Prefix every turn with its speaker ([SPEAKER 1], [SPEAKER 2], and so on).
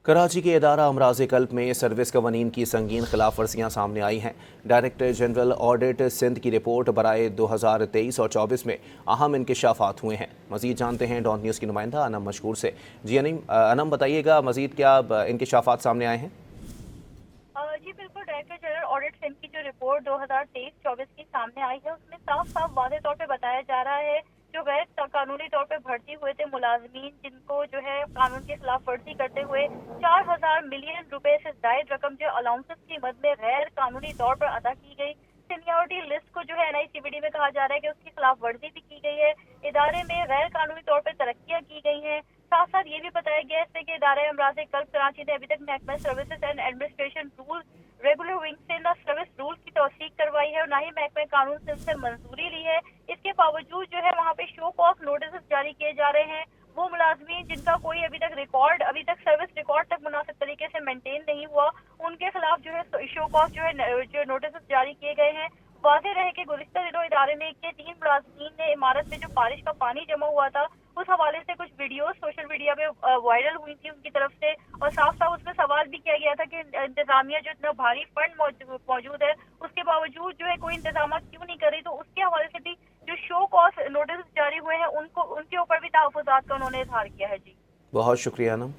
[SPEAKER 1] کراچی کے ادارہ امراض قلب میں سروس قوانین کی سنگین خلاف ورزیاں سامنے آئی ہیں۔ ڈائریکٹر جنرل آڈٹ سندھ کی رپورٹ برائے 2023 اور 24 میں اہم انکشافات ہوئے ہیں۔ مزید جانتے ہیں ڈان نیوز کی نمائندہ انم مشکور سے۔ جی انم بتائیے گا مزید کیا انکشافات سامنے آئے ہیں؟
[SPEAKER 2] جی بالکل، ڈائریکٹر جنرل آڈٹ سندھ کی جو رپورٹ 2023-24 کی سامنے آئی ہے اس میں صاف صاف واضح طور پہ بتایا جا رہا ہے جو غیر قانونی طور پہ بھرتی ہوئے تھے ملازمین جن کو جو ہے قانون کی خلاف ورزی کرتے ہوئے 4,000 ملین روپے سے زائد رقم جو الاؤنسز کی مد میں غیر قانونی طور پر ادا کی گئی۔ سینیورٹی لسٹ کو جو ہے NICVD میں کہا جا رہا ہے کہ اس کی خلاف ورزی بھی کی گئی ہے۔ ادارے میں غیر قانونی طور پہ ترقیاں کی گئی ہیں۔ ساتھ ساتھ یہ بھی بتایا گیا ہے کہ ادارہ امراض قلب کراچی نے ابھی تک محکمہ services and administration rule regular wing سے نہ سروس رول کی توثیق کروائی ہے اور نہ ہی محکمہ قانون سندھ سے منظوری لی ہے۔ اس کے باوجود جو ہے وہاں پہ شو کاز نوٹسز جاری کیے جا رہے ہیں۔ وہ ملازمین جن کا کوئی ابھی تک سروس ریکارڈ تک مناسب طریقے سے مینٹین نہیں ہوا، ان کے خلاف جو ہے شو کاز جو نوٹسز جاری کیے گئے ہیں۔ واضح رہے کہ گزشتہ دنوں ادارے میں کے 3 ملازمین نے عمارت میں جو بارش کا پانی جمع ہوا تھا اس حوالے سے کچھ ویڈیوز سوشل میڈیا پہ وائرل ہوئی تھی ان کی طرف سے، اور صاف صاف اس میں سوال بھی کیا گیا تھا کہ انتظامیہ جو اتنا بھاری فنڈ موجود ہے اس کے باوجود جو ہے کوئی انتظامات کیوں نہیں کر رہی، تو اس کے حوالے سے بھی جو شو کاز نوٹس جاری ہوئے ہیں ان کے اوپر بھی تحفظات کا انہوں نے اظہار کیا ہے۔ جی
[SPEAKER 1] بہت شکریہ انم۔